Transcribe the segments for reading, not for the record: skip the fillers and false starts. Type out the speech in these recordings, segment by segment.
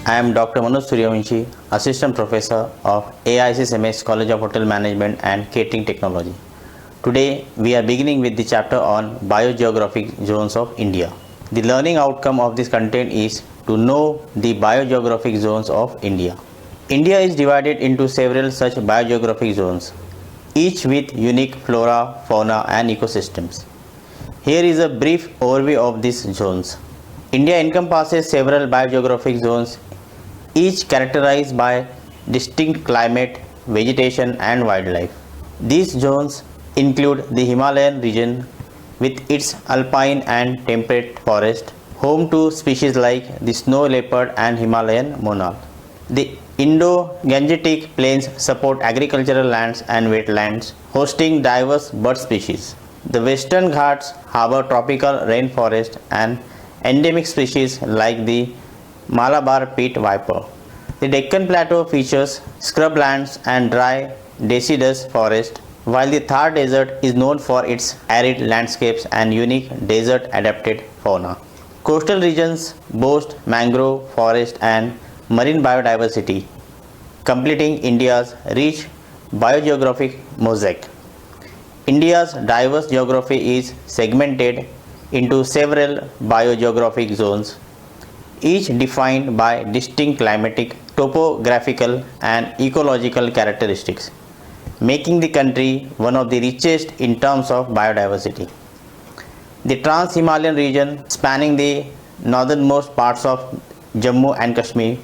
I am Dr. Manoj Suryavanshi, Assistant Professor of AICSMS College of Hotel Management and Catering Technology. Today, we are beginning with the chapter on Biogeographic Zones of India. The learning outcome of this content is to know the biogeographic zones of India. India is divided into several such biogeographic zones, each with unique flora, fauna and ecosystems. Here is a brief overview of these zones. India encompasses several biogeographic zones, each characterized by distinct climate, vegetation and wildlife. These zones include the Himalayan region with its alpine and temperate forest, home to species like the snow leopard and Himalayan monarch. The Indo-Gangetic plains support agricultural lands and wetlands, hosting diverse bird species. The Western Ghats harbor tropical rainforest and endemic species like the Malabar pit viper. The Deccan Plateau features scrublands and dry deciduous forest, while the Thar Desert is known for its arid landscapes and unique desert-adapted fauna. Coastal regions boast mangrove forest and marine biodiversity, completing India's rich biogeographic mosaic. India's diverse geography is segmented into several biogeographic zones, each defined by distinct climatic, topographical and ecological characteristics, making the country one of the richest in terms of biodiversity. The Trans-Himalayan region, spanning the northernmost parts of Jammu and Kashmir,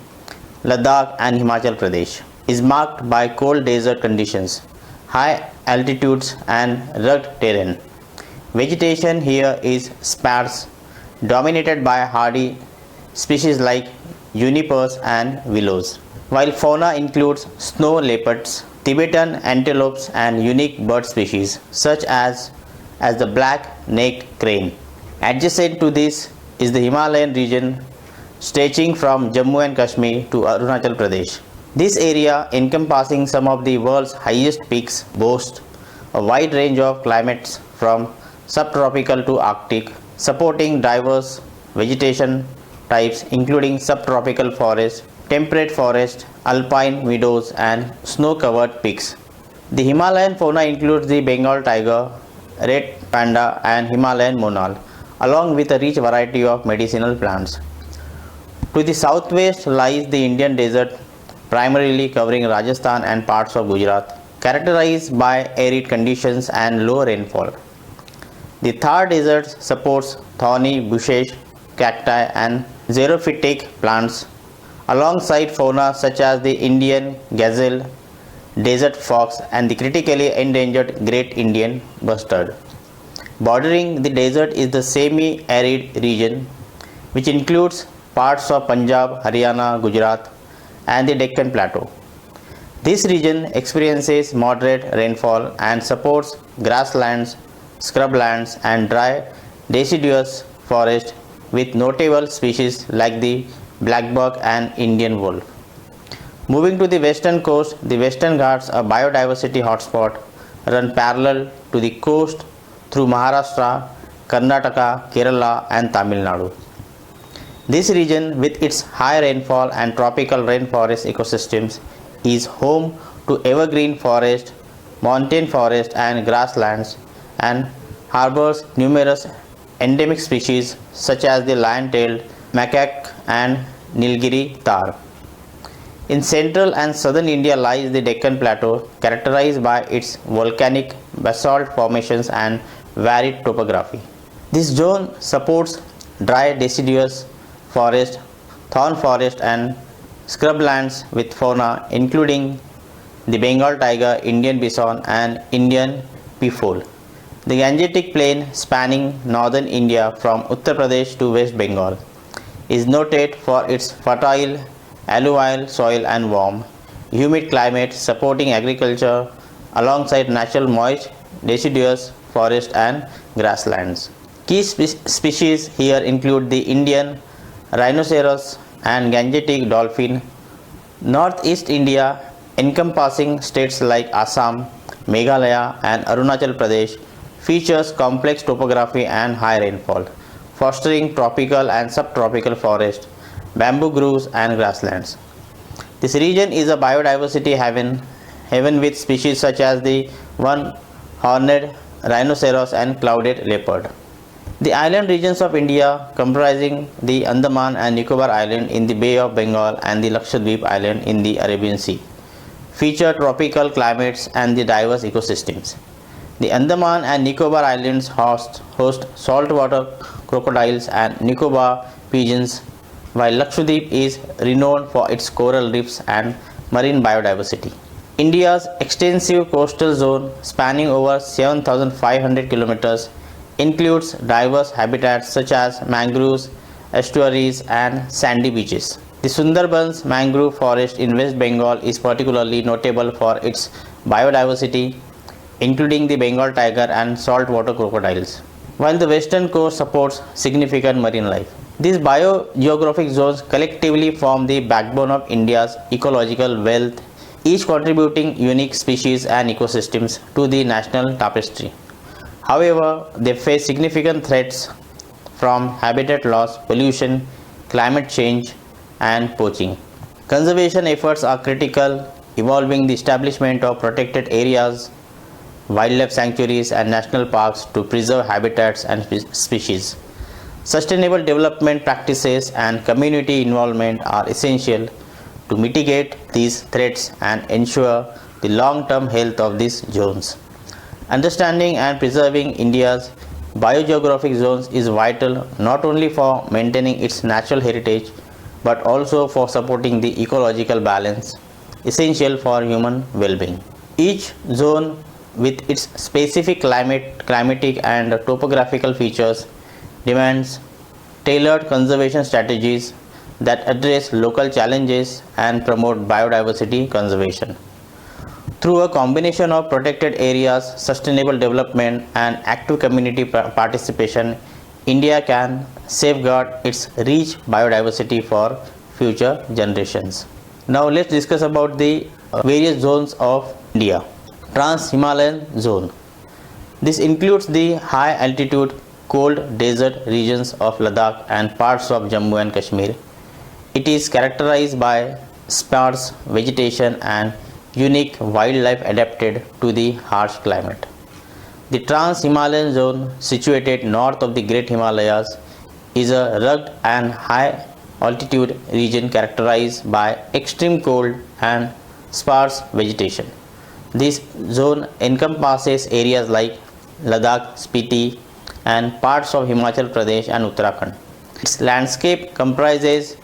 Ladakh and Himachal Pradesh, is marked by cold desert conditions, high altitudes and rugged terrain. Vegetation here is sparse, dominated by hardy species like junipers and willows, while fauna includes snow leopards, Tibetan antelopes and unique bird species such as the black-necked crane. Adjacent to this is the Himalayan region stretching from Jammu and Kashmir to Arunachal Pradesh. This area, encompassing some of the world's highest peaks, boasts a wide range of climates from subtropical to Arctic, supporting diverse vegetation types including subtropical forest, temperate forest, alpine meadows and snow-covered peaks. The Himalayan fauna includes the Bengal tiger, red panda and Himalayan monarch, along with a rich variety of medicinal plants. To the southwest lies the Indian desert, primarily covering Rajasthan and parts of Gujarat, characterized by arid conditions and low rainfall. The Thar Desert supports thorny bushes, cacti and xerophytic plants, alongside fauna such as the Indian gazelle, desert fox and the critically endangered great Indian bustard. Bordering the desert is the semi-arid region, which includes parts of Punjab, Haryana, Gujarat and the Deccan Plateau. This region experiences moderate rainfall and supports grasslands, scrublands and dry deciduous forest with notable species like the blackbuck and Indian wolf. Moving to the western coast, the Western Ghats, a biodiversity hotspot, run parallel to the coast through Maharashtra, Karnataka, Kerala and Tamil Nadu. This region, with its high rainfall and tropical rainforest ecosystems, is home to evergreen forest, mountain forest and grasslands, and harbors numerous endemic species such as the lion-tailed macaque and Nilgiri tar. In central and southern India lies the Deccan Plateau, characterized by its volcanic basalt formations and varied topography. This zone supports dry deciduous forest, thorn forest and scrublands with fauna including the Bengal tiger, Indian bison and Indian peafowl. The Gangetic plain spanning northern India from Uttar Pradesh to West Bengal is noted for its fertile alluvial soil and warm, humid climate supporting agriculture alongside natural moist deciduous forest and grasslands. Key species here include the Indian rhinoceros and Gangetic dolphin. Northeast India, encompassing states like Assam, Meghalaya and Arunachal Pradesh, features complex topography and high rainfall, fostering tropical and subtropical forests, bamboo groves and grasslands. This region is a biodiversity haven with species such as the one-horned rhinoceros and clouded leopard. The island regions of India, comprising the Andaman and Nicobar Island in the Bay of Bengal and the Lakshadweep Island in the Arabian Sea, feature tropical climates and the diverse ecosystems. The Andaman and Nicobar Islands host saltwater crocodiles and Nicobar pigeons, while Lakshadweep is renowned for its coral reefs and marine biodiversity. India's extensive coastal zone, spanning over 7,500 kilometers, includes diverse habitats such as mangroves, estuaries and sandy beaches. The Sundarbans mangrove forest in West Bengal is particularly notable for its biodiversity, including the Bengal tiger and saltwater crocodiles, while the western coast supports significant marine life. These biogeographic zones collectively form the backbone of India's ecological wealth, each contributing unique species and ecosystems to the national tapestry. However, they face significant threats from habitat loss, pollution, climate change, and poaching. Conservation efforts are critical, involving the establishment of protected areas, wildlife sanctuaries, and national parks to preserve habitats and species. Sustainable development practices and community involvement are essential to mitigate these threats and ensure the long-term health of these zones. Understanding and preserving India's biogeographic zones is vital not only for maintaining its natural heritage but also for supporting the ecological balance essential for human well-being. Each zone, with its specific climatic and topographical features, demands tailored conservation strategies that address local challenges and promote biodiversity conservation. Through a combination of protected areas, sustainable development, and active community participation, India can safeguard its rich biodiversity for future generations. Now let's discuss about the various zones of India. Trans-Himalayan zone. This includes the high altitude cold desert regions of Ladakh and parts of Jammu and Kashmir. It is characterized by sparse vegetation and unique wildlife adapted to the harsh climate. The Trans-Himalayan zone, situated north of the Great Himalayas, is a rugged and high altitude region characterized by extreme cold and sparse vegetation. This zone encompasses areas like Ladakh, Spiti, and parts of Himachal Pradesh and Uttarakhand. Its landscape comprises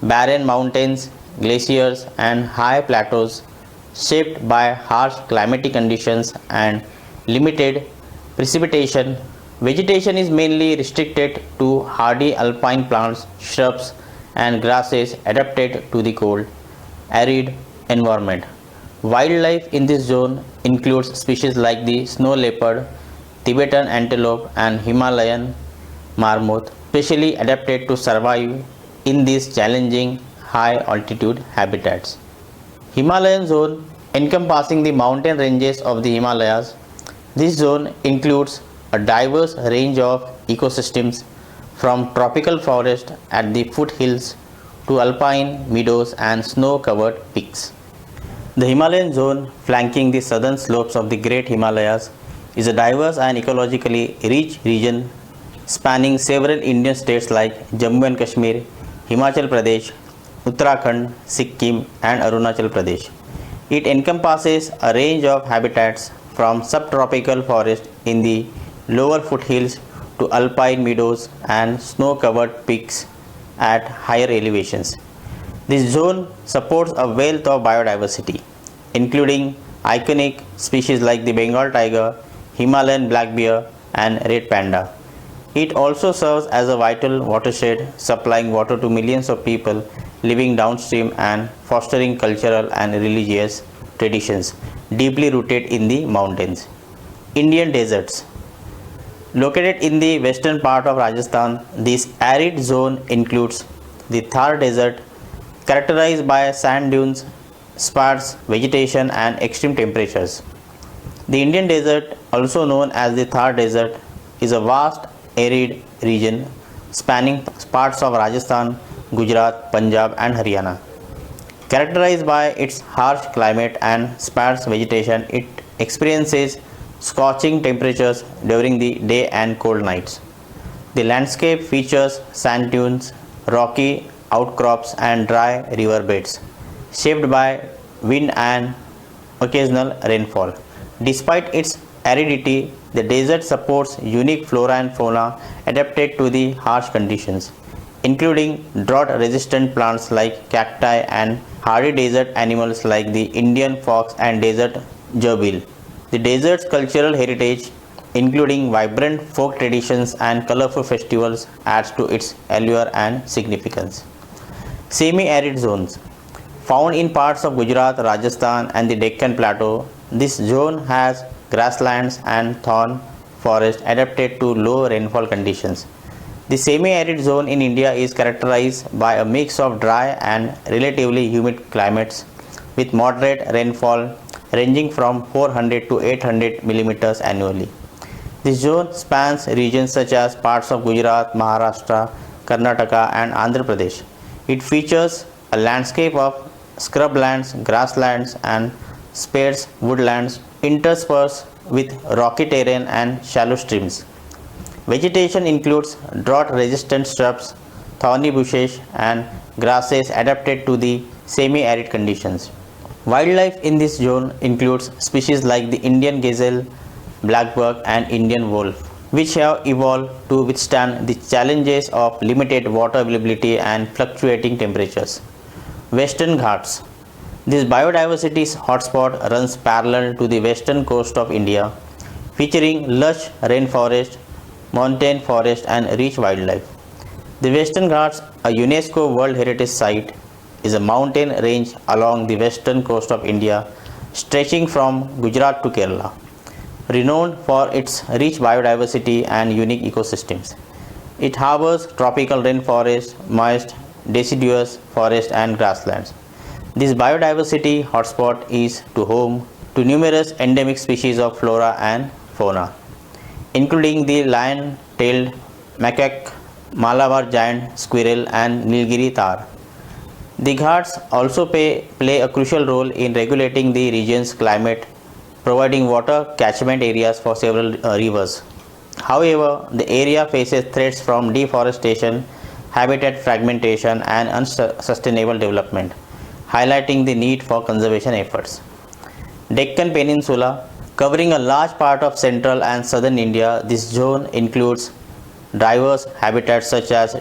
barren mountains, glaciers, and high plateaus shaped by harsh climatic conditions and limited precipitation. Vegetation is mainly restricted to hardy alpine plants, shrubs, and grasses adapted to the cold, arid environment. Wildlife in this zone includes species like the snow leopard, Tibetan antelope, and Himalayan marmot, specially adapted to survive in these challenging high altitude habitats. Himalayan zone, encompassing the mountain ranges of the Himalayas. This zone includes a diverse range of ecosystems, from tropical forest at the foothills to alpine meadows and snow-covered peaks. The Himalayan zone, flanking the southern slopes of the Great Himalayas, is a diverse and ecologically rich region spanning several Indian states like Jammu and Kashmir, Himachal Pradesh, Uttarakhand, Sikkim, and Arunachal Pradesh. It encompasses a range of habitats from subtropical forest in the lower foothills to alpine meadows and snow-covered peaks at higher elevations. This zone supports a wealth of biodiversity, including iconic species like the Bengal tiger, Himalayan black bear, and red panda. It also serves as a vital watershed, supplying water to millions of people living downstream and fostering cultural and religious traditions deeply rooted in the mountains. Indian deserts. Located in the western part of Rajasthan, this arid zone includes the Thar Desert, characterized by sand dunes, sparse vegetation, and extreme temperatures. The Indian desert, also known as the Thar Desert, is a vast arid region spanning parts of Rajasthan, Gujarat, Punjab, and Haryana. Characterized by its harsh climate and sparse vegetation, it experiences scorching temperatures during the day and cold nights. The landscape features sand dunes, rocky outcrops, and dry river beds, shaped by wind and occasional rainfall. Despite its aridity, the desert supports unique flora and fauna adapted to the harsh conditions, including drought-resistant plants like cacti and hardy desert animals like the Indian fox and desert gerbil. The desert's cultural heritage, including vibrant folk traditions and colorful festivals, adds to its allure and significance. Semi-arid zones. Found in parts of Gujarat, Rajasthan, and the Deccan Plateau, this zone has grasslands and thorn forest adapted to low rainfall conditions. The semi-arid zone in India is characterized by a mix of dry and relatively humid climates with moderate rainfall ranging from 400 to 800 millimeters annually. This zone spans regions such as parts of Gujarat, Maharashtra, Karnataka, and Andhra Pradesh. It features a landscape of scrublands, grasslands, and sparse woodlands interspersed with rocky terrain and shallow streams. Vegetation includes drought-resistant shrubs, thorny bushes, and grasses adapted to the semi-arid conditions. Wildlife in this zone includes species like the Indian gazelle, blackbuck, and Indian wolf, which have evolved to withstand the challenges of limited water availability and fluctuating temperatures. Western Ghats. This biodiversity hotspot runs parallel to the western coast of India, featuring lush rainforest, montane forest, and rich wildlife. The Western Ghats, a UNESCO World Heritage Site, is a mountain range along the western coast of India, stretching from Gujarat to Kerala, renowned for its rich biodiversity and unique ecosystems. It harbors tropical rainforest, moist deciduous forest, and grasslands. This biodiversity hotspot is home to numerous endemic species of flora and fauna, including the lion-tailed macaque, Malabar giant squirrel, and Nilgiri tahr. The Ghats also play a crucial role in regulating the region's climate, providing water catchment areas for several rivers. However, the area faces threats from deforestation, habitat fragmentation, and unsustainable development, highlighting the need for conservation efforts. Deccan Peninsula, covering a large part of central and southern India, this zone includes diverse habitats such as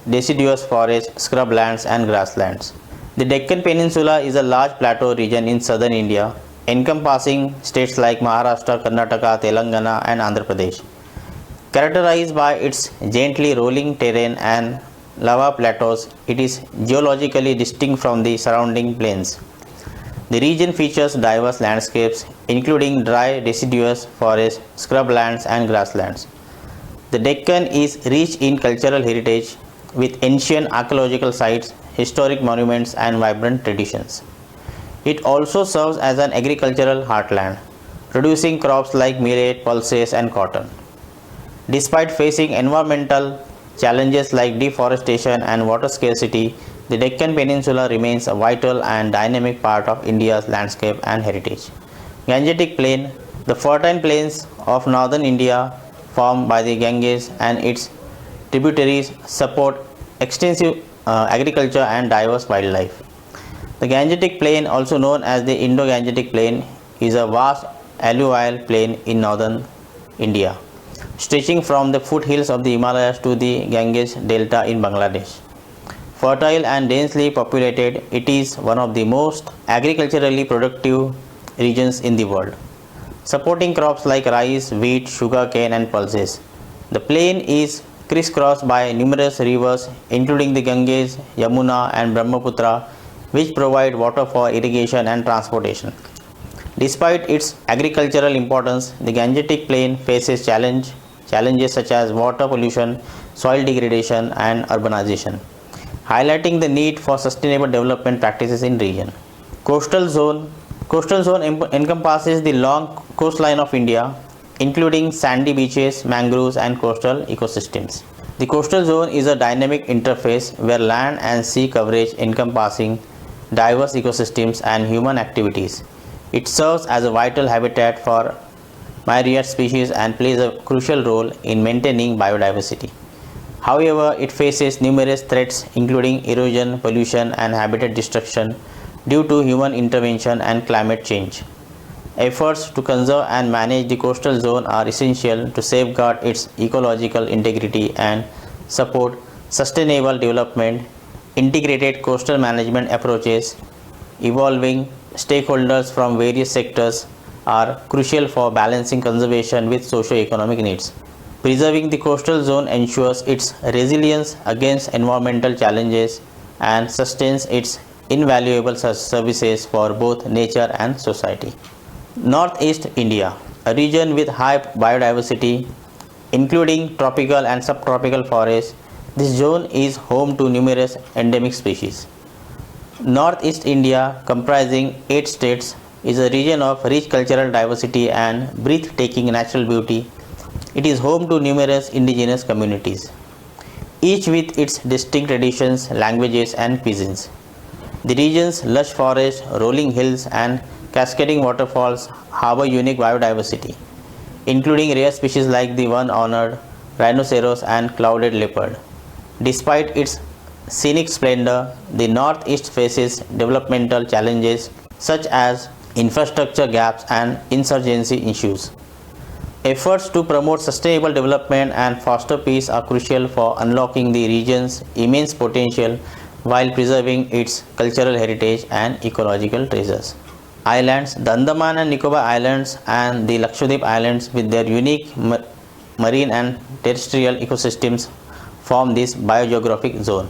deciduous forests, scrublands, and grasslands. The Deccan Peninsula is a large plateau region in southern India, encompassing states like Maharashtra, Karnataka, Telangana, and Andhra Pradesh. Characterized by its gently rolling terrain and lava plateaus, it is geologically distinct from the surrounding plains. The region features diverse landscapes, including dry deciduous forests, scrublands, and grasslands. The Deccan is rich in cultural heritage with ancient archaeological sites, historic monuments, and vibrant traditions. It also serves as an agricultural heartland, producing crops like millet, pulses, and cotton. Despite facing environmental challenges like deforestation and water scarcity, the Deccan Peninsula remains a vital and dynamic part of India's landscape and heritage. Gangetic Plain, the fertile plains of northern India formed by the Ganges and its tributaries support extensive agriculture and diverse wildlife. The Gangetic Plain, also known as the Indo-Gangetic Plain, is a vast alluvial plain in northern India, stretching from the foothills of the Himalayas to the Ganges Delta in Bangladesh. Fertile and densely populated, it is one of the most agriculturally productive regions in the world, supporting crops like rice, wheat, sugarcane, and pulses. The plain is crisscrossed by numerous rivers, including the Ganges, Yamuna, and Brahmaputra, which provide water for irrigation and transportation. Despite its agricultural importance, the Gangetic Plain faces challenges such as water pollution, soil degradation, and urbanization, highlighting the need for sustainable development practices in region. Coastal zone encompasses the long coastline of India, including sandy beaches, mangroves, and coastal ecosystems. The coastal zone is a dynamic interface where land and sea coverage encompassing diverse ecosystems and human activities. It serves as a vital habitat for myriad species and plays a crucial role in maintaining biodiversity. However, it faces numerous threats including erosion, pollution, and habitat destruction due to human intervention and climate change. Efforts to conserve and manage the coastal zone are essential to safeguard its ecological integrity and support sustainable development. Integrated coastal management approaches involving stakeholders from various sectors are crucial for balancing conservation with socio-economic needs. Preserving the coastal zone ensures its resilience against environmental challenges and sustains its invaluable services for both nature and society. Northeast India, a region with high biodiversity, including tropical and subtropical forests. This zone is home to numerous endemic species. Northeast India, comprising 8 states, is a region of rich cultural diversity and breathtaking natural beauty. It is home to numerous indigenous communities, each with its distinct traditions, languages, and cuisines. The region's lush forests, rolling hills, and cascading waterfalls harbor unique biodiversity, including rare species like the one honored rhinoceros and clouded leopard. Despite its scenic splendor, the Northeast faces developmental challenges such as infrastructure gaps and insurgency issues. Efforts to promote sustainable development and foster peace are crucial for unlocking the region's immense potential while preserving its cultural heritage and ecological treasures. Islands, the Andaman and Nicobar Islands and the Lakshadweep Islands with their unique marine and terrestrial ecosystems form this biogeographic zone.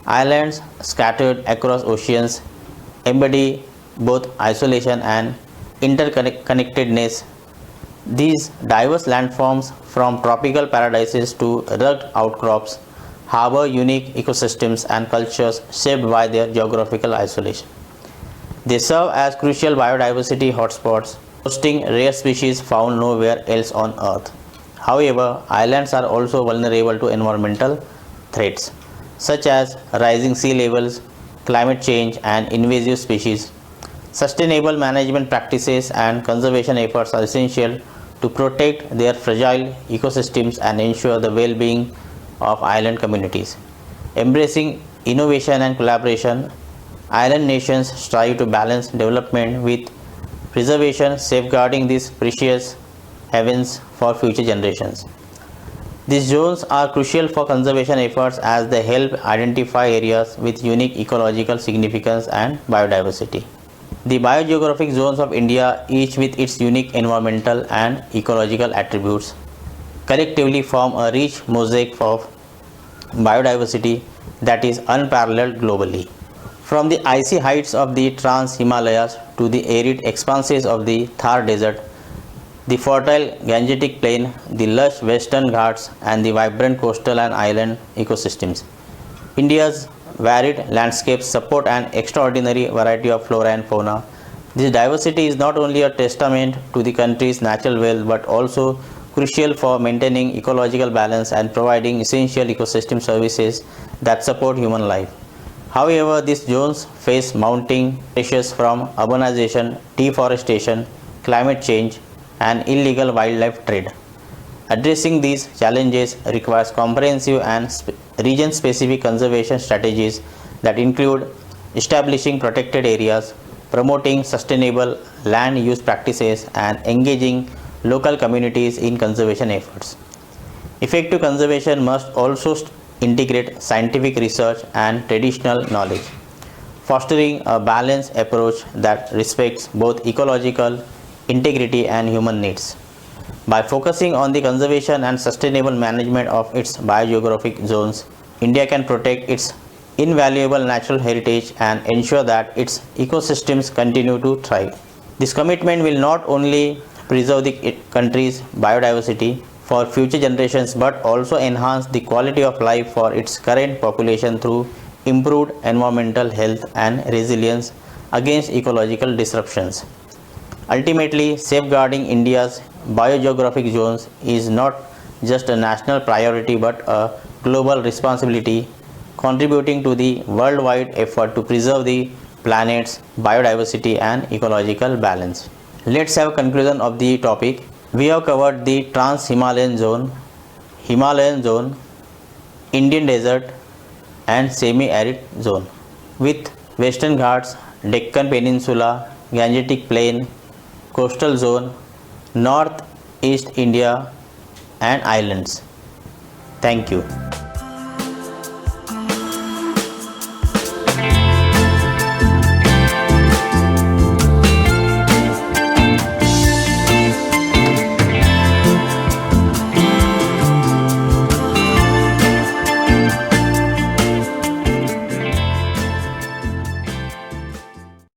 Islands scattered across oceans embody both isolation and interconnectedness. These diverse landforms, from tropical paradises to rugged outcrops, harbor unique ecosystems and cultures shaped by their geographical isolation. They serve as crucial biodiversity hotspots, hosting rare species found nowhere else on Earth. However, islands are also vulnerable to environmental threats, such as rising sea levels, climate change, and invasive species. Sustainable management practices and conservation efforts are essential to protect their fragile ecosystems and ensure the well-being of island communities. Embracing innovation and collaboration, island nations strive to balance development with preservation, safeguarding these precious havens for future generations. These zones are crucial for conservation efforts as they help identify areas with unique ecological significance and biodiversity. The biogeographic zones of India, each with its unique environmental and ecological attributes, collectively form a rich mosaic of biodiversity that is unparalleled globally. From the icy heights of the Trans-Himalayas to the arid expanses of the Thar Desert, the fertile Gangetic Plain, the lush Western Ghats, and the vibrant coastal and island ecosystems, India's varied landscapes support an extraordinary variety of flora and fauna. This diversity is not only a testament to the country's natural wealth but also crucial for maintaining ecological balance and providing essential ecosystem services that support human life. However, these zones face mounting pressures from urbanization, deforestation, climate change, and illegal wildlife trade. Addressing these challenges requires comprehensive and region-specific conservation strategies that include establishing protected areas, promoting sustainable land use practices, and engaging local communities in conservation efforts. Effective conservation must also integrate scientific research and traditional knowledge, fostering a balanced approach that respects both ecological integrity and human needs. By focusing on the conservation and sustainable management of its biogeographic zones, India can protect its invaluable natural heritage and ensure that its ecosystems continue to thrive. This commitment will not only preserve the country's biodiversity for future generations but also enhance the quality of life for its current population through improved environmental health and resilience against ecological disruptions. Ultimately, safeguarding India's biogeographic zones is not just a national priority but a global responsibility, contributing to the worldwide effort to preserve the planet's biodiversity and ecological balance. Let's have a conclusion of the topic. We have covered the Trans-Himalayan zone, Indian desert and semi-arid zone with Western Ghats, Deccan Peninsula, Gangetic Plain, coastal zone, North East India and islands. Thank you.